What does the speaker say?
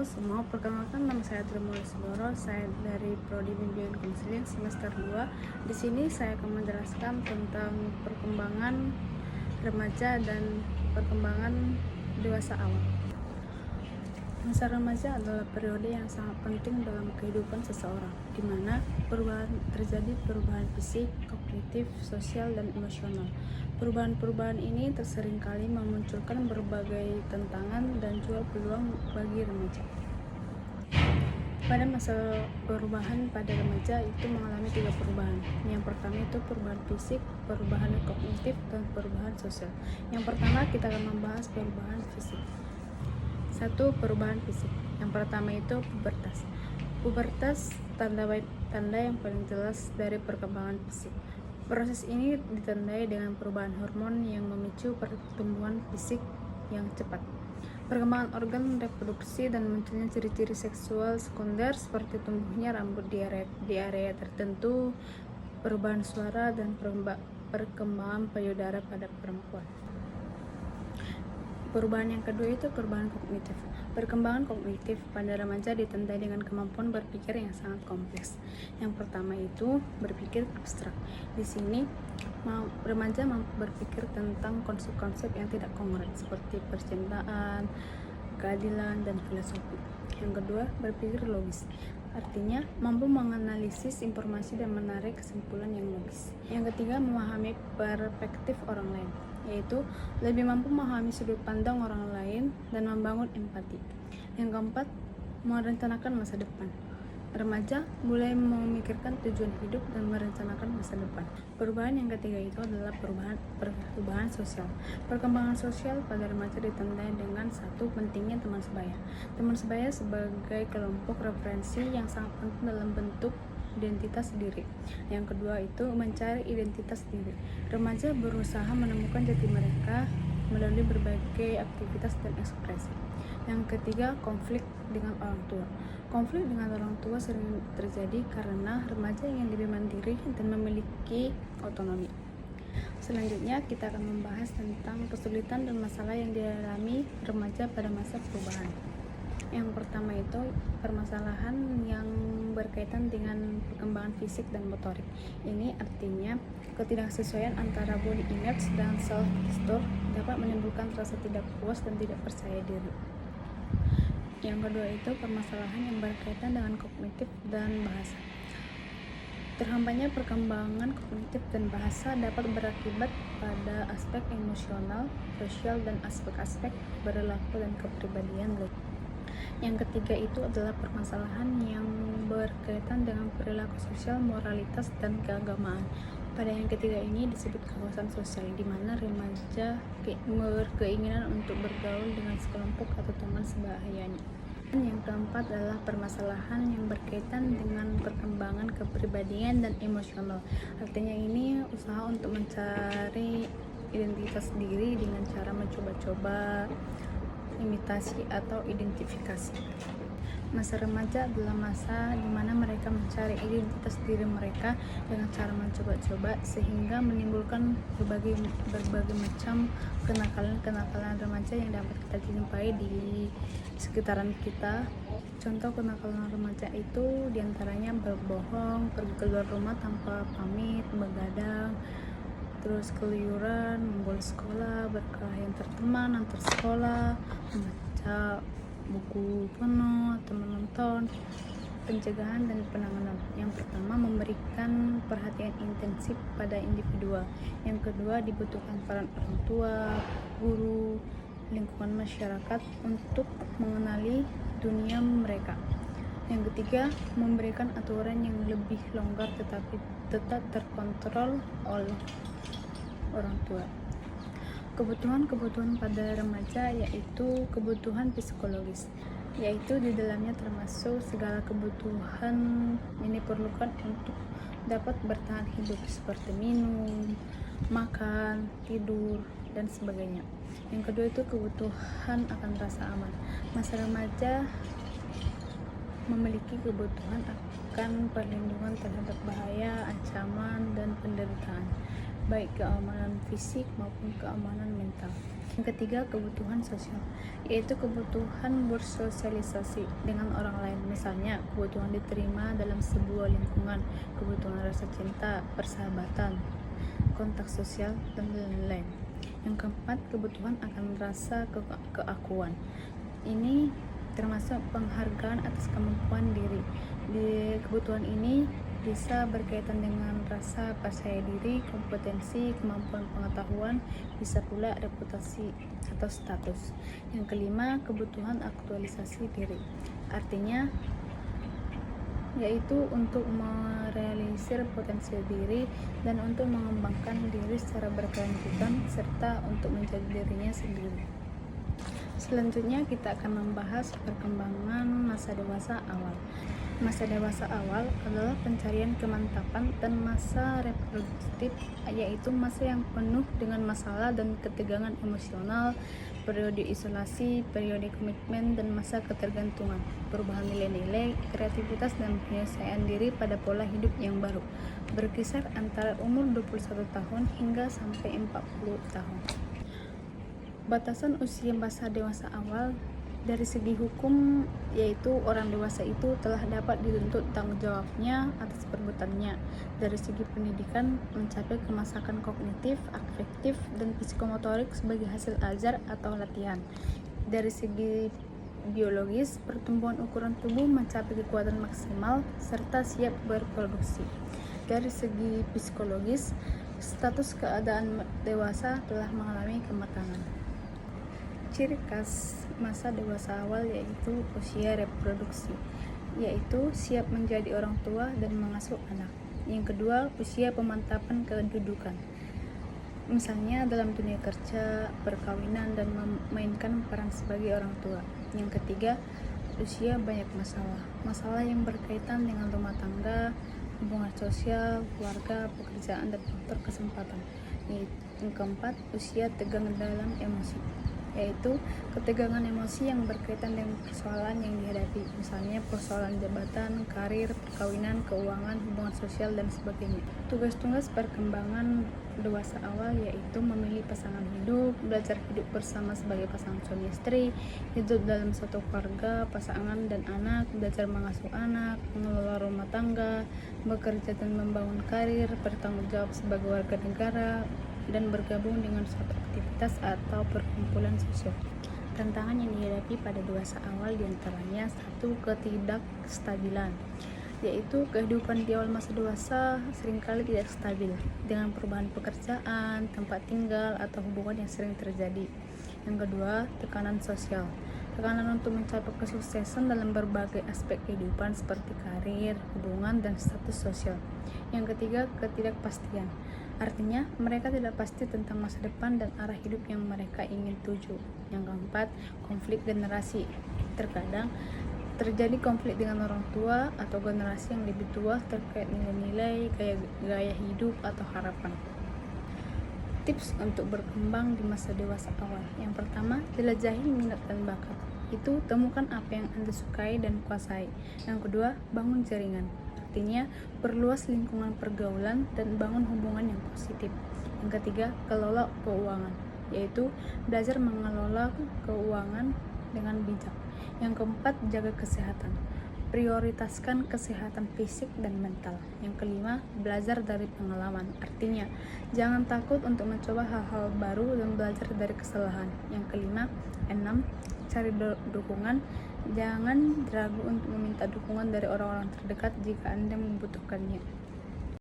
semua, perkenalkan nama saya Trimulya Siboro, saya dari Prodi Bimbingan Konseling semester 2. Di sini saya akan menjelaskan tentang perkembangan remaja dan perkembangan dewasa awal. Masa remaja adalah periode yang sangat penting dalam kehidupan seseorang, di mana terjadi perubahan fisik, kognitif, sosial, dan emosional. Perubahan-perubahan ini seringkali memunculkan berbagai tantangan dan juga peluang bagi remaja. Pada masa perubahan pada remaja itu mengalami 3 perubahan. Yang pertama itu perubahan fisik, perubahan kognitif, dan perubahan sosial. Yang pertama kita akan membahas perubahan fisik. 1. Perubahan fisik. Yang pertama itu pubertas. Pubertas tanda yang paling jelas dari perkembangan fisik. Proses ini ditandai dengan perubahan hormon yang memicu pertumbuhan fisik yang cepat, perkembangan organ reproduksi, dan munculnya ciri-ciri seksual sekunder seperti tumbuhnya rambut di area tertentu, perubahan suara, dan perkembangan payudara pada perempuan. Perubahan yang kedua itu perubahan kognitif. Perkembangan kognitif pada remaja ditandai dengan kemampuan berpikir yang sangat kompleks. Yang pertama itu berpikir abstrak. Di sini remaja mampu berpikir tentang konsep-konsep yang tidak konkret seperti percintaan, keadilan, dan filosofi. Yang kedua, berpikir logis. Artinya, mampu menganalisis informasi dan menarik kesimpulan yang logis. Yang ketiga, memahami perspektif orang lain, yaitu lebih mampu memahami sudut pandang orang lain dan membangun empati. Yang keempat, merencanakan masa depan. Remaja mulai memikirkan tujuan hidup dan merencanakan masa depan. Perubahan yang ketiga itu adalah perubahan sosial. Perkembangan sosial pada remaja ditandai dengan 1. Pentingnya teman sebaya. Teman sebaya sebagai kelompok referensi yang sangat penting dalam bentuk identitas diri. Yang kedua itu mencari identitas diri. Remaja berusaha menemukan jati mereka melalui berbagai aktivitas dan ekspresi. Yang ketiga, konflik dengan orang tua. Konflik dengan orang tua sering terjadi karena remaja ingin lebih mandiri dan memiliki otonomi. Selanjutnya kita akan membahas tentang kesulitan dan masalah yang dialami remaja pada masa perubahan. Yang pertama itu permasalahan yang berkaitan dengan perkembangan fisik dan motorik. Ini artinya ketidaksesuaian antara body image dan self-esteem dapat menimbulkan rasa tidak puas dan tidak percaya diri. Yang kedua itu permasalahan yang berkaitan dengan kognitif dan bahasa. Terhambatnya perkembangan kognitif dan bahasa dapat berakibat pada aspek emosional, sosial, dan aspek-aspek perilaku dan kepribadian. Yang ketiga itu adalah permasalahan yang berkaitan dengan perilaku sosial, moralitas, dan keagamaan. Pada yang ketiga ini disebut kawasan sosial, di mana remaja berkeinginan untuk bergaul dengan sekelompok atau teman sebahayanya. Yang keempat adalah permasalahan yang berkaitan dengan perkembangan kepribadian dan emosional. Artinya ini usaha untuk mencari identitas diri dengan cara mencoba-coba, imitasi, atau identifikasi. Masa remaja adalah masa di mana mereka mencari identitas diri mereka dengan cara mencoba-coba, sehingga menimbulkan berbagai macam kenakalan remaja yang dapat kita jumpai di sekitaran kita. Contoh kenakalan remaja itu diantaranya berbohong, pergi keluar rumah tanpa pamit, begadang, terus keluyuran, membolos sekolah, berkelahi antar teman, antar sekolah, membaca buku penuh atau menonton. Pencegahan dan penanganan. Yang pertama, memberikan perhatian intensif pada individual. Yang kedua, dibutuhkan peran orang tua, guru, lingkungan masyarakat untuk mengenali dunia mereka. Yang ketiga, memberikan aturan yang lebih longgar tetapi tetap terkontrol oleh orang tua. Kebutuhan pada remaja yaitu kebutuhan psikologis, yaitu di dalamnya termasuk segala kebutuhan yang diperlukan untuk dapat bertahan hidup seperti minum, makan, tidur, dan sebagainya. Yang kedua itu kebutuhan akan rasa aman. Masa remaja memiliki kebutuhan akan perlindungan terhadap bahaya, ancaman, dan penderitaan, baik keamanan fisik maupun keamanan mental. Yang ketiga, kebutuhan sosial, yaitu kebutuhan bersosialisasi dengan orang lain, misalnya kebutuhan diterima dalam sebuah lingkungan, kebutuhan rasa cinta, persahabatan, kontak sosial, dan lain-lain. Yang keempat, kebutuhan akan rasa keakuan. Ini termasuk penghargaan atas kemampuan diri. Di kebutuhan ini bisa berkaitan dengan rasa percaya diri, kompetensi, kemampuan pengetahuan, bisa pula reputasi atau status. Yang kelima, kebutuhan aktualisasi diri, artinya yaitu untuk merealisir potensi diri dan untuk mengembangkan diri secara berkelanjutan serta untuk menjadi dirinya sendiri. Selanjutnya kita akan membahas perkembangan masa dewasa awal. Masa dewasa awal adalah pencarian kemantapan dan masa reproduktif, yaitu masa yang penuh dengan masalah dan ketegangan emosional, periode isolasi, periode komitmen, dan masa ketergantungan, perubahan nilai-nilai, kreativitas, dan penyelesaian diri pada pola hidup yang baru, berkisar antara umur 21 tahun hingga sampai 40 tahun. Batasan usia masa dewasa awal dari segi hukum, yaitu orang dewasa itu telah dapat dituntut tanggung jawabnya atas perbuatannya. Dari segi pendidikan, mencapai kemasakan kognitif, afektif, dan psikomotorik sebagai hasil ajar atau latihan. Dari segi biologis, pertumbuhan ukuran tubuh mencapai kekuatan maksimal serta siap berproduksi. Dari segi psikologis, status keadaan dewasa telah mengalami kematangan. Ciri khas masa dewasa awal yaitu usia reproduksi, yaitu siap menjadi orang tua dan mengasuh anak. Yang kedua, usia pemantapan kedudukan, misalnya dalam dunia kerja, perkawinan, dan memainkan peran sebagai orang tua. Yang ketiga, usia banyak masalah yang berkaitan dengan rumah tangga, hubungan sosial, keluarga, pekerjaan, dan faktor kesempatan. Yang keempat, usia tegang dalam emosi, yaitu ketegangan emosi yang berkaitan dengan persoalan yang dihadapi, misalnya persoalan jabatan, karir, perkawinan, keuangan, hubungan sosial, dan sebagainya. Tugas-tugas perkembangan dewasa awal yaitu memilih pasangan hidup, belajar hidup bersama sebagai pasangan suami istri, hidup dalam satu keluarga, pasangan dan anak, belajar mengasuh anak, mengelola rumah tangga, bekerja dan membangun karir, bertanggung jawab sebagai warga negara, dan bergabung dengan suatu aktivitas atau perkumpulan sosial. Tantangan yang dihadapi pada dewasa awal diantaranya satu, ketidakstabilan, yaitu kehidupan di awal masa dewasa seringkali tidak stabil dengan perubahan pekerjaan, tempat tinggal, atau hubungan yang sering terjadi. Yang kedua, tekanan sosial, tekanan untuk mencapai kesuksesan dalam berbagai aspek kehidupan seperti karir, hubungan, dan status sosial. Yang ketiga, ketidakpastian, artinya mereka tidak pasti tentang masa depan dan arah hidup yang mereka ingin tuju. Yang keempat, konflik generasi, terkadang terjadi konflik dengan orang tua atau generasi yang lebih tua terkait nilai-nilai, gaya hidup, atau harapan. Tips untuk berkembang di masa dewasa awal. Yang pertama, jelajahi minat dan bakat. Itu temukan apa yang Anda sukai dan kuasai. Yang kedua, bangun jaringan. Artinya, perluas lingkungan pergaulan dan bangun hubungan yang positif. Yang ketiga, kelola keuangan, yaitu belajar mengelola keuangan dengan bijak. Yang keempat, jaga kesehatan. Prioritaskan kesehatan fisik dan mental. Yang kelima, belajar dari pengalaman. Artinya, jangan takut untuk mencoba hal-hal baru dan belajar dari kesalahan. Yang kelima, enam, cari dukungan. Jangan ragu untuk meminta dukungan dari orang-orang terdekat jika Anda membutuhkannya.